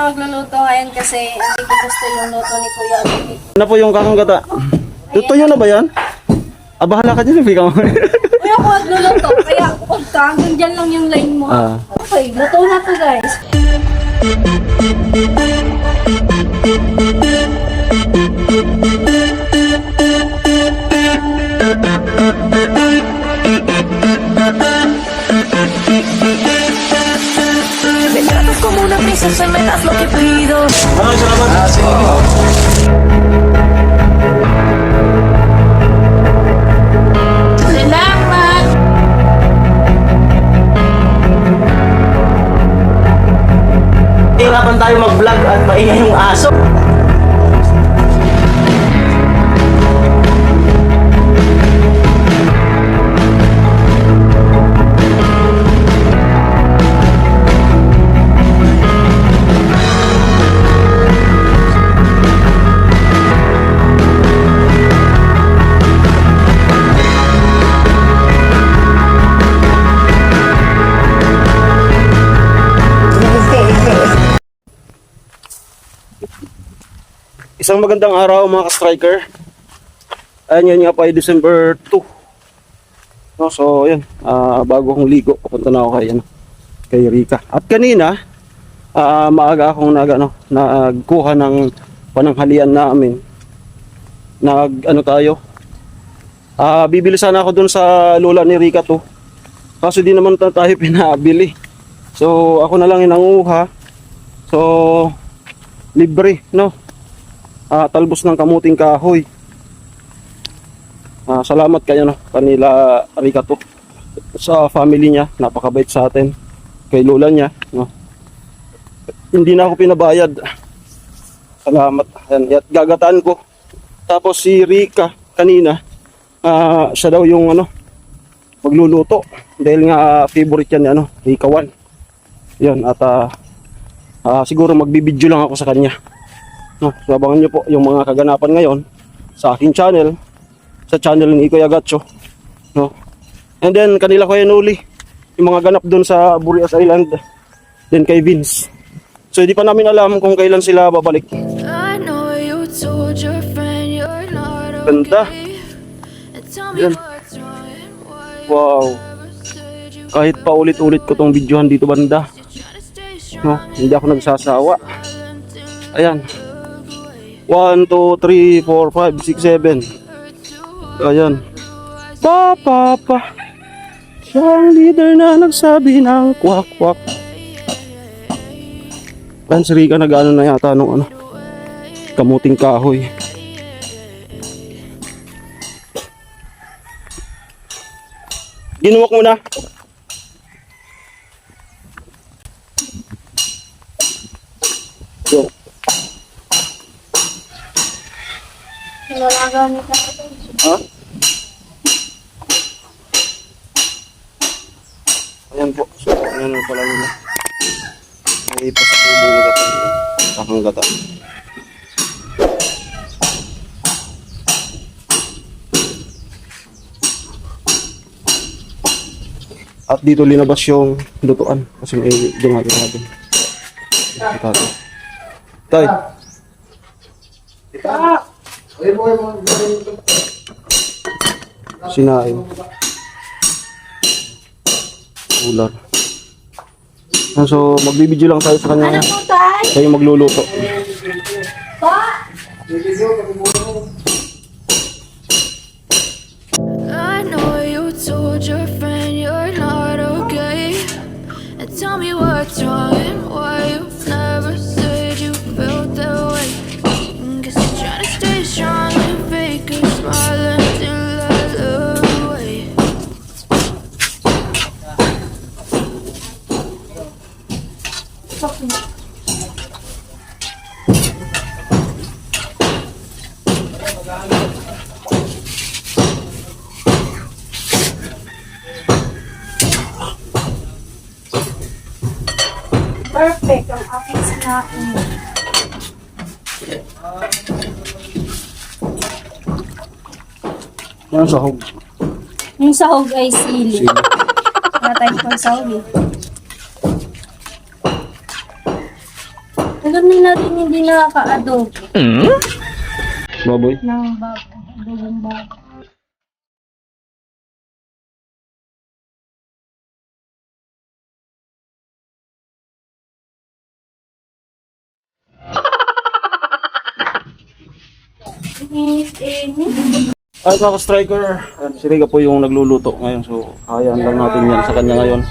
magluluto ngayon kasi hindi ko gusto yung luto ni Kuya Alvin. Ano po yung kakang gata? Tutuyo na ba yan? Bahala ka dyan, bigyan mo. Kuya ako magluluto, kaya huwag ka, hanggang dyan lang yung line mo. Okay, luto na to guys. Me tratas como una princesa y me das lo que pido. Maraming salamat. Sige. Salamat! Hirapan tayo mag-vlog at maingay yung aso. Isang magandang araw mga ka-striker. Ayan, yan nga pa ay December 2. No, so yan, bago akong ligo, papunta na ako kay Rica. At kanina, maaga akong nagkuha ng pananghalian namin. Bibili sana ako dun sa lola ni Rica to. Kaso di naman tayo pinabili. So ako na lang yung nanguha. So libre, no? Talbos ng kamuting kahoy. Salamat kayo kanila Rica to, sa family niya, napakabait sa atin, kay lola niya, no? Hindi na ako pinabayad. Salamat. At gagataan ko. Tapos si Rica kanina, siya daw yung magluluto dahil nga favorite yan ni Rica 1. Yan, at siguro magbibideo lang ako sa kanya. No, so abangan nyo po yung mga kaganapan ngayon sa aking channel, sa channel ni Kuya Gatcho, no? And then kanila Kuya Noli, yung mga ganap doon sa Burias Island, then kay Vince. So hindi pa namin alam kung kailan sila babalik. Ganda. Yan. Wow. Kahit pa ulit-ulit ko tong videohan dito banda, no, hindi ako nagsasawa. Ayan. 1, 2, 3, 4, 5, 6, 7. Ayan. Pa. Siyang leader na nagsabi ng kwak-kwak. Ayan, si Rica nag-ano na yata nung kamuting kahoy. Ginuwak mo na. Go. Wala gamit na ito. Ha? Ayan po. So, ayan na pala nila. May pasasubo na gata nila. Sakang gata. At dito linabas yung lutuan. Kasi may dumagin natin. Tay. Sinain. Ular. So magbibideo lang tayo sa kanya. Ano po, Tay? Tayo magluluto. Pa? I know you told your friend you're not okay, and tell me what's wrong and why you never said you felt that way. Guess you're trying to stay strong and fake a smile until I look away. Perfect ang aking sinain. Yan sahog. Yung sahog ay sili. Natay ko sahog eh. Alam nila rin hindi nakaka-adobo Baboy. ng bago. Adobong bago. Inis. Ay mga striker, si Riga po yung nagluluto ngayon. So, hayaan lang natin yan sa kanya ngayon.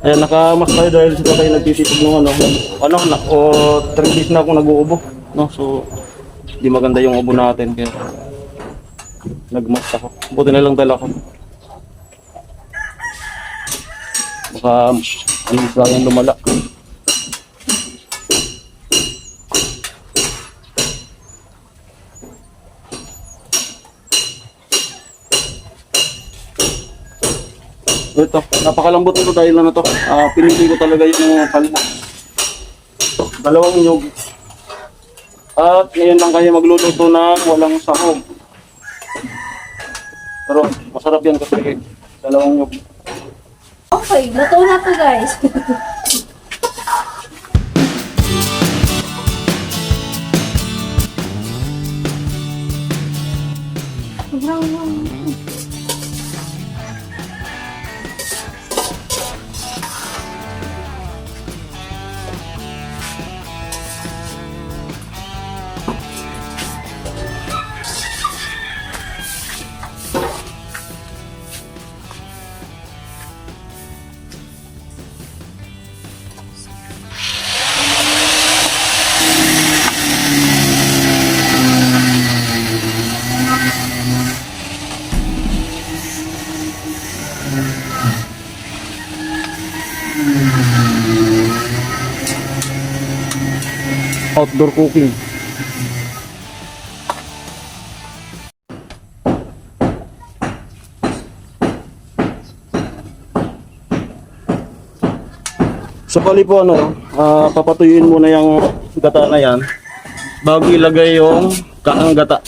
Ayan, nakamask tayo dahil si tatay nagtitipid ng o 3 days na akong nag-uubo. No? So, di maganda yung ubo natin. Kaya, nagmask ako. Buti na lang dala ko. Baka, sayang lumala. Ito, napakalambot nito dahil na to. Pinili ko talaga yung kalma. 2 nyug. At ngayon lang kayo magluluto na walang sahog. Pero masarap yan kasi 2 nyug. Okay, luto na to guys. Sobrang outdoor cooking. Sakali po papatuyuin muna yung gata na yan bago ilagay yung kaang gata.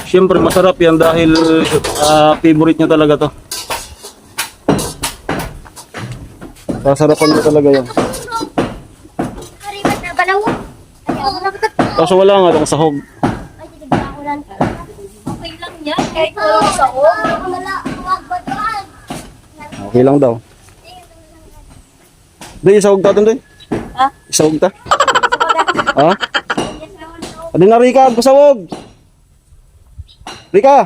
Siyempre masarap yan dahil favorite nyo talaga to. Sasarapan nyo talaga yan. Kaso wala nga itong sahog. okay lang yan. Kahit walang sahog. Okay lang daw. Doy, isahog ta doon, Doy. Ha? Isahog ta. Ha? Adi na Rika, pasawog. Rika.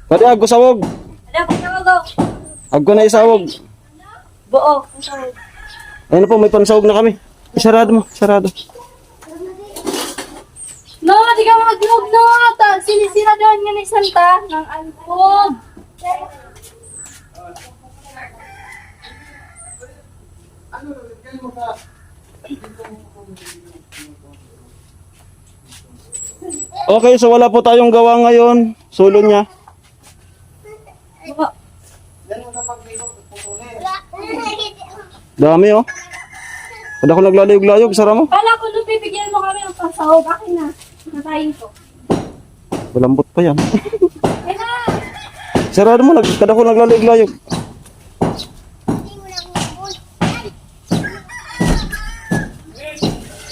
Pati agko sawog. Ano, pagkawago? Agko na isawog. Buo. Ang sahog. Ayun na po, may pansawog na kami. Sarado mo, sarado. No, di ka mag-vlog no. Sinisira doon nga ni Santa ng alpog. Okay, so wala po tayong gawa ngayon. Solo niya. Buo. Dami oh. Kada ako naglalayog-layog, sara mo. Kala ko nung bibigyan mo kami ng pansahog. Akin na. Natayin ko. Malambot pa yan. Kaya na. Sarado mo, kada ako naglalayog-layog.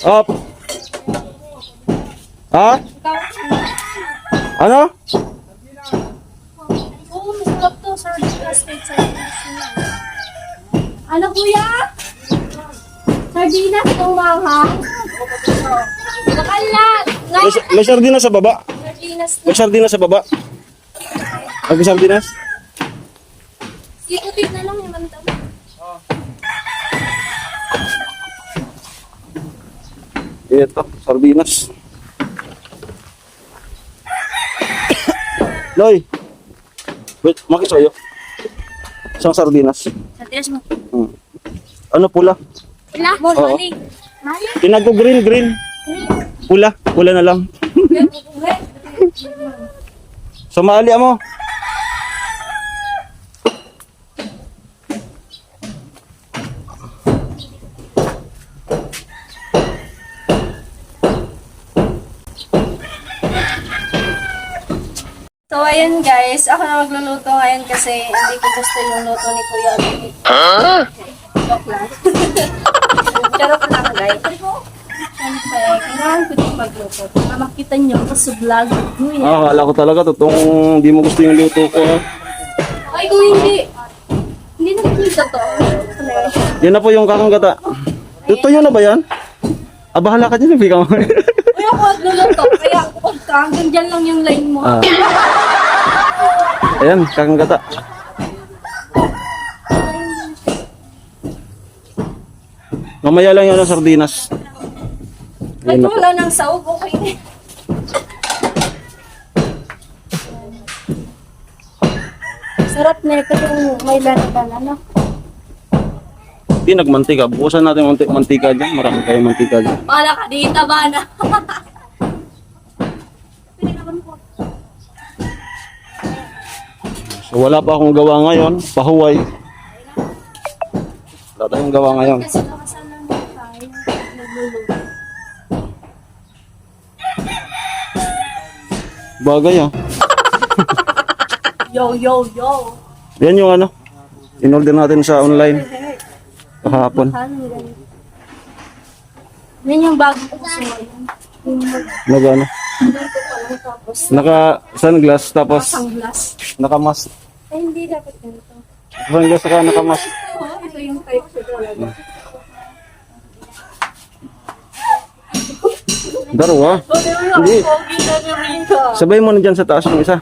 Up. Ha? Ano? Oo, masarap to. Sardinas, steak, sardinas. Ano kuya? Sardinas tumanghang. Nakalat. May sardinas sa baba. Sardinas May sardinas sa baba. May sardinas? Sikutin na lang yung mantam. Ito, sardinas. Loy. Wait, makisoyo. Isang sardinas. Sardinas mo. Ano pula? Wala. Oo. Mali. Mali. Tinago green. Pula na lang. So maali mo. So Ayan guys, ako na magluluto ngayon kasi hindi ko gusto yung luto ni Kuya. Joke lang. Charot lang guys. Siyempre, kailangan ko din magluto. Para makita nyo ako sa vlog ko yan. Akala ko talaga, totoong di mo gusto yung luto ko. Ha? Ay, kung hindi. Hindi na kita to. Yan na po yung kakanggata. Tuyo na ba yan? Bahala ka dyan, ikaw. Uy, ako magluluto. Kaya huwag ka. Hanggang dyan lang yung line mo. Ayan, kakanggata. Mamaya lang yan ang sardinas. Kahit wala ng saog, okay na. Sarap na ito yung may lalaban, ano? Hindi nagmantika. Bukasan natin mantika dyan. Marami kayong mantika dyan. Bala ka dito, bana. So wala pa akong gawa ngayon. Pahuway. Wala tayong gawa ngayon. Kasi nakasan lang tayo. Nagluluto. Bagay ah. Yo, yo, yo. Yan yung ano. In-order natin sa online. Kahapon. Yan yung bago ko gusto ngayon. Yung Nag ano. magluto pa lang tapos Naka sunglass tapos sunglass. naka-mask. Ay, hindi dapat ganito. Sunglass saka naka-mask. Ito yung type ko talaga. Darawa. Hindi. Sabay mo na dyan sa taas yung isa.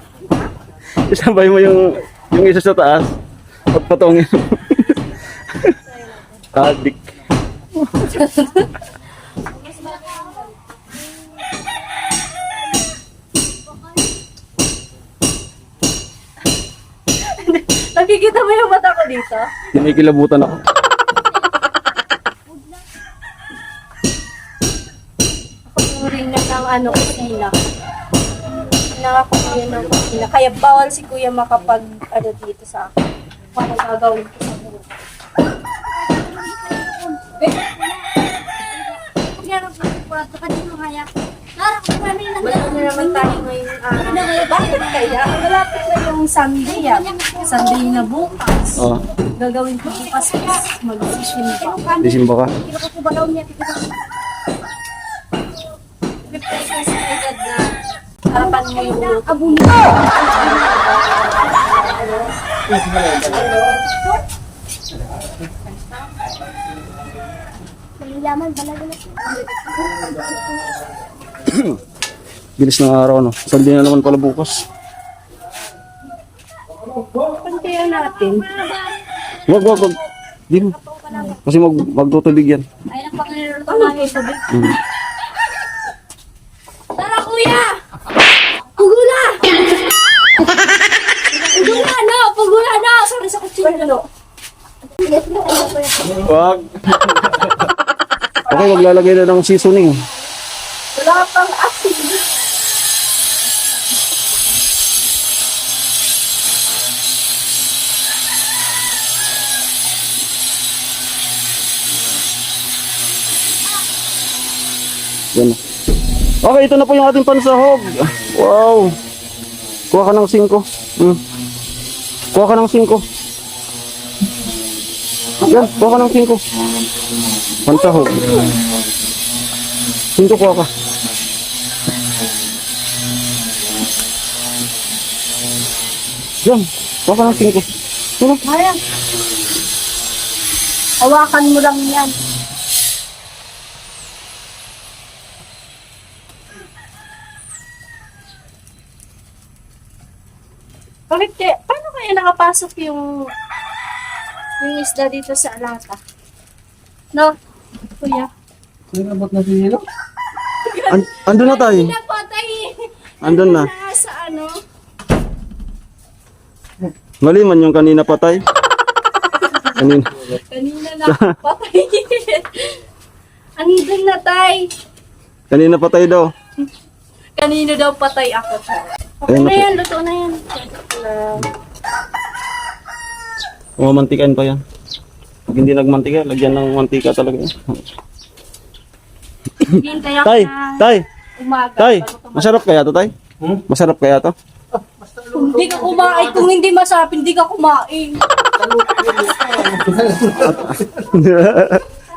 Isabay mo yung isa sa taas. Pagpatongin. Adik. Nakikita mo yung mata ko dito? Kinikilabutan ako. Ako rin na ng ano, kusina. Nakakuha ng kusina. Kaya bawal si kuya makapag ano dito sa akin. Paano gagawin ko sa buhay. Wala na naman tayo ngayon. Bakit kaya? Malapit na yung Sunday ah. Sunday na bukas. Oh, Gagawin ko bukas is mag-sisyon. disimba ka. Harapan mo yung luto. Bilis ng araw, no? Sunday na naman pala bukas. Pantayan natin. Wag. Di mo. Kasi magtutubig yan. Ay, nagpakaniluluto namin ito. Tara, kuya! Pugula! Pugula, no! Pugula, no! Sorry sa kutsilo. Wag. Okay, maglalagay na ng seasoning. Wala pang asin. Yan. Okay, ito na po yung ating pansahog. Wow. Kuha ka ng 5. Kuha ka ng 5. Yan, kuha ka ng 5. Pansahog. 5 kuha ka. Yan, kuha ka ng 5. Ano? Ayan. Hawakan mo lang yan. Bakit kaya, paano kaya nakapasok yung isda dito sa alata? No? Kuya? Andun na tayo. Napatay! Andun na. Sa ano? Mali man yung kanina patay. Kanina. Kanina na patay. Andun na tay. Kanina patay daw. Kanino daw patay ako. Okay Ayun na na po. yan, luto na yan. Mamantikain pa yan. Pag hindi nagmantika, lagyan ng mantika talaga yan. Hintay ako Tay, na tay, umaga. tay. bago tumagal. Masarap kaya to, tay? Masarap kaya to? Hindi ka kumain. Kung hindi masarap, hindi ka kumain.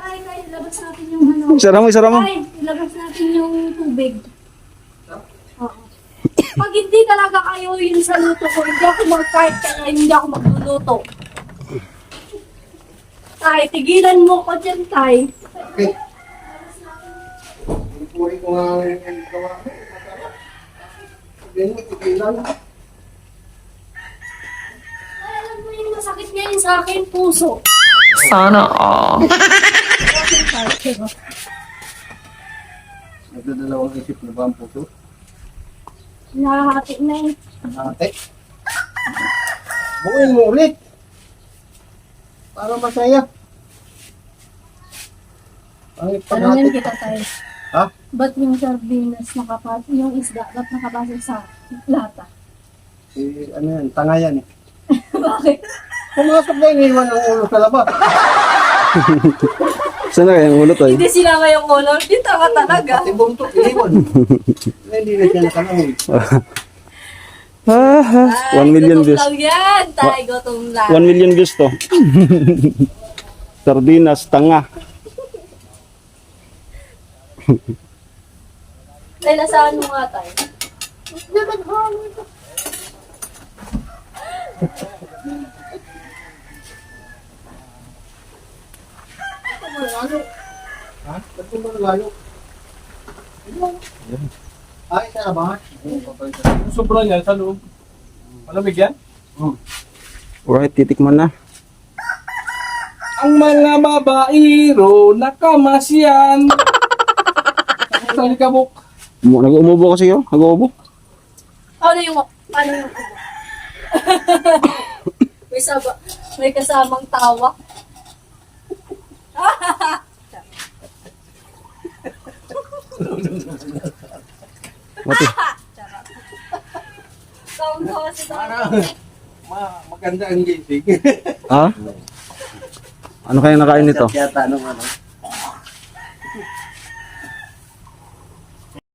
Ay, ilabas natin yung ano. Isara mo. Ay, ilabas natin yung tubig. Oo. Pag hindi talaga kayo yun sa luto ko, hindi ako kahit kaya hindi ako magluluto. Tay, tigilan mo ko dyan, Tay. Okay. Puri ko nga yung gawa ko. Sabihin mo, tigilan. Ay, alam mo yung masakit ngayon sa akin, puso. Sana all. Nagdadalawang isip na ba ang puso? Nakahati na eh. Ate. Buuin mo ulit. Para masaya. Pangit pa Tanungin natin. kita, Tay. Ha? Ba't yung sardinas nakapasok, yung isda, ba't nakapasok sa lata? Ano yan? Tanga yan eh. Bakit? Pumasok na iniwan ang ulo sa labas. Saan na kaya yung ulo, Tay? Hindi sinama yung ulo. Di tama talaga. Pati buntot iniwan. Hindi na siya nakalangoy. 1 million views. Gutom lang yan, Tay. Gutom lang. 1 million views to. Sardinas, tanga. Tay, nasaan mo nga, Tay? Ha? Ba't mo malayo? Ay, sa ba? Yung sobra niya sa loob. Malamig yan? Alright, titikman na. Ang mga babaero nakamasyan. Sa likabok. Nag-umubo kasi yun. Nag-uubo. Ano yung may kasamang tawa. Mati. Tawa si Tawa. Maganda ang gising. Ha? Ano kaya nakain nito? Yata nung ano.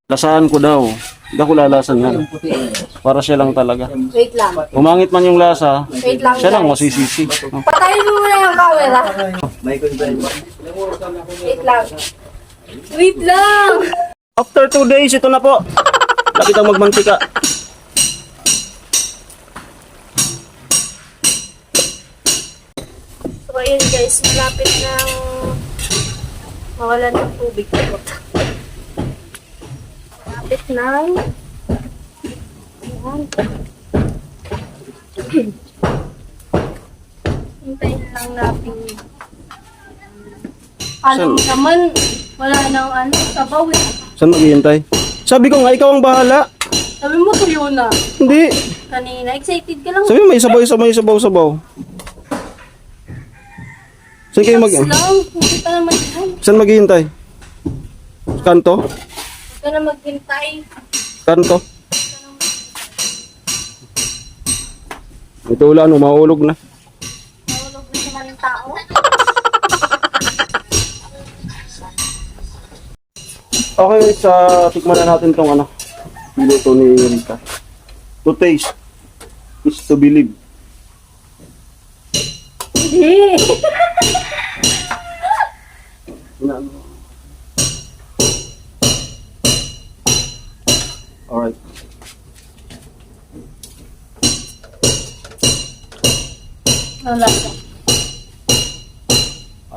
Lasaan ko daw. Hindi ako lalasan yan. Yung puti eh. Para siya lang talaga. Wait lang. Umangit man yung lasa, Wait lang, siya lang guys. masisisi. Patayin mo muna yung camera. May kunbay ba? Wait lang. Wait lang. After 2 days, ito na po. Lapit ang magmantika. So ayun guys, malapit nang mawalan ng tubig. Malapit nang ayan. Hintayin lang natin. Alam mo naman, wala nang sabaw eh. Saan maghihintay? Sabi ko nga, ikaw ang bahala. Sabi mo tuyo na. Hindi. Kanina, excited ka lang. Sabi may sabaw. Saan kayo Relax lang, hindi pa naman yan. Saan maghihintay? Kanto? Huwag ka na maghintay. Kanto? Ito ulan, mahulog na. Mahulog na sa maling tao. Okay, tikman na natin tong niluto ni Rika. To taste is to believe. Hindi. Alright. Wala ka.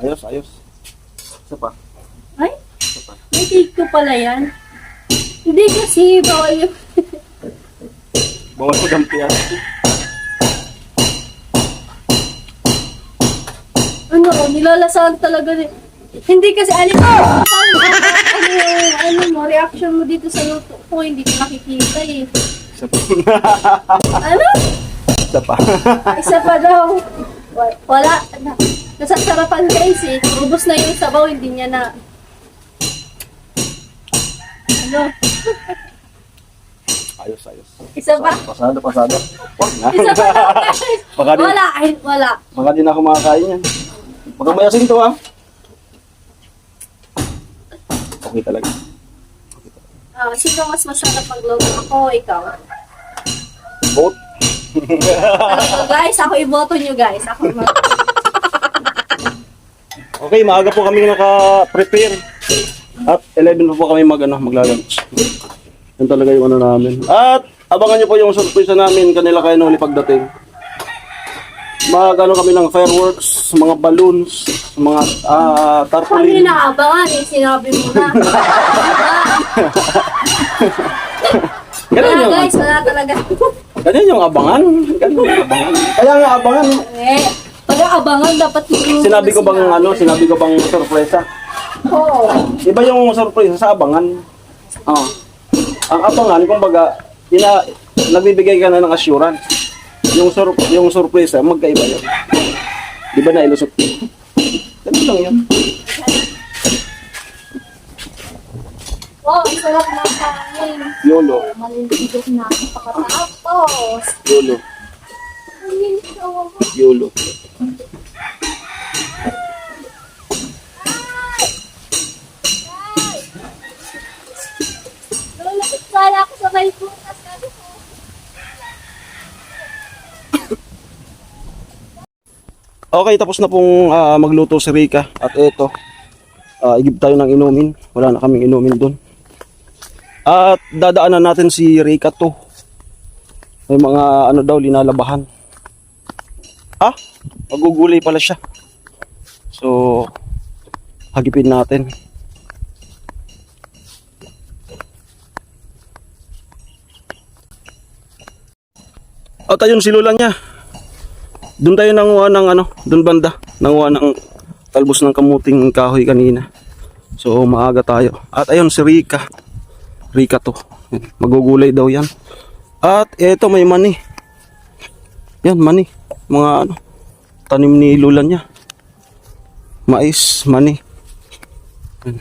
Ayos. Isa pa. Ay, may cake ko pala yan. Hindi kasi, bawal yung... Bawal ko dampian. Nilalasahan talaga din. Hindi kasi, reaction mo dito sa luto ko, hindi ko nakikita eh. Isa pa. Ano? Isa pa. Isa pa daw. Wala. Nasasarapan guys eh. Ubus na yung sabaw, hindi niya na... Ano? Ayos. Isa ba? Pasado. Wag na. Isa pa daw guys. Baka din, Wala. Ay, wala. baka din ako makakain yan. Baka may asin to Okay talaga. Sino mas masarap magluto? Ako o ikaw? Both. Talaga, guys, ako iboto nyo, guys. Ako Okay, maaga po kami naka-prepare. At 11 po kami maglalunch. Yan talaga yung ano namin. At abangan nyo po yung surprise namin kanila kay Noli pagdating. Magano kami ng fireworks, mga balloons, mga Kami tarpaulin. naabangan eh, sinabi mo na. Ganun Wala yung, guys, wala talaga. ganun yung abangan. Ganun yung abangan. Kaya nga abangan. Eh, pag abangan, dapat siguro Sinabi ko na bang ano, sinabi ko bang sorpresa? Oo. Iba yung sorpresa sa abangan. Oh. Ang abangan, kumbaga, nagbibigay ka na ng assurance. Yung sorpresa, magkaiba yun. Di ba nailusot? Ganun lang yun. Wow, ang sarap na kain. YOLO. Maliligot na ako pakatapos. YOLO. YOLO. Lalapit sana ako sa may bukas. Okay, tapos na pong magluto si Rica. At eto, igib tayo ng inumin. Wala na kaming inumin doon. At dadaanan natin si Rica to. May mga ano daw, linalabahan. Magugulay pala siya. So, hagipin natin. At ayun si Lula niya. Doon tayo nanguha ng ano, doon banda. Nanguha ng talbos ng kamuting kahoy kanina. So maaga tayo. At ayun si Rica. Rica to. Yan, magugulay daw yan. At eto may mani. Yan, mani. Mga ano, tanim ni Lula niya. Mais, mani. Yan.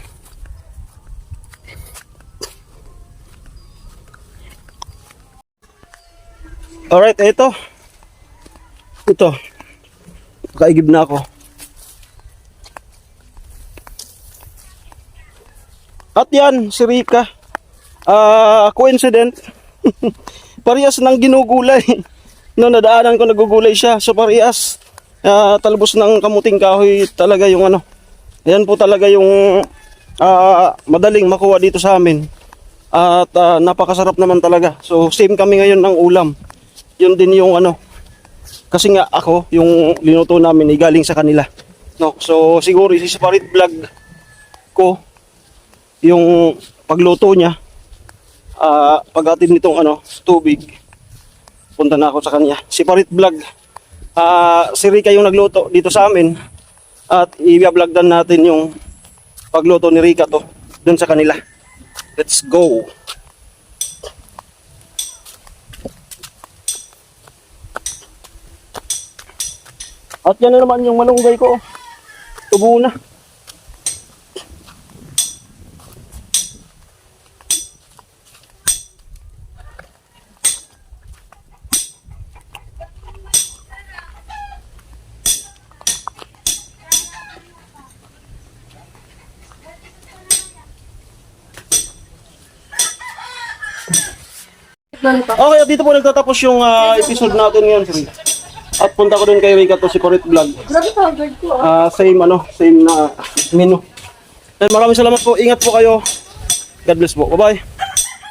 Alright, eto. Ito. Kaigib na ako. At yan, si Rica. Coincident. Parehas ng ginugulay. No, nadaanan ko nagugulay siya. So parehas. Talbos ng kamuting kahoy talaga yung ano. Ayan po talaga yung madaling makuha dito sa amin. At napakasarap naman talaga. So same kami ngayon ng ulam. Yun din yung ano. Kasi nga ako, yung linuto namin ay galing sa kanila. No? So siguro isi-separate vlog ko yung pagluto niya. Paghatid nitong ano, tubig. Punta na ako sa kanya. Separate vlog. Si Rica yung nagluto dito sa amin. At i-vlogdan natin yung pagluto ni Rica to dun sa kanila. Let's go! At yan na naman yung malunggay ko. Tubo na. Okay, at dito po nagtatapos yung episode natin ngayon, sir. At punta ko din kay Rica to, si Corit Vlog. Grabe powdered ko. Same na menu. And maraming salamat po. Ingat po kayo. God bless po. Bye-bye.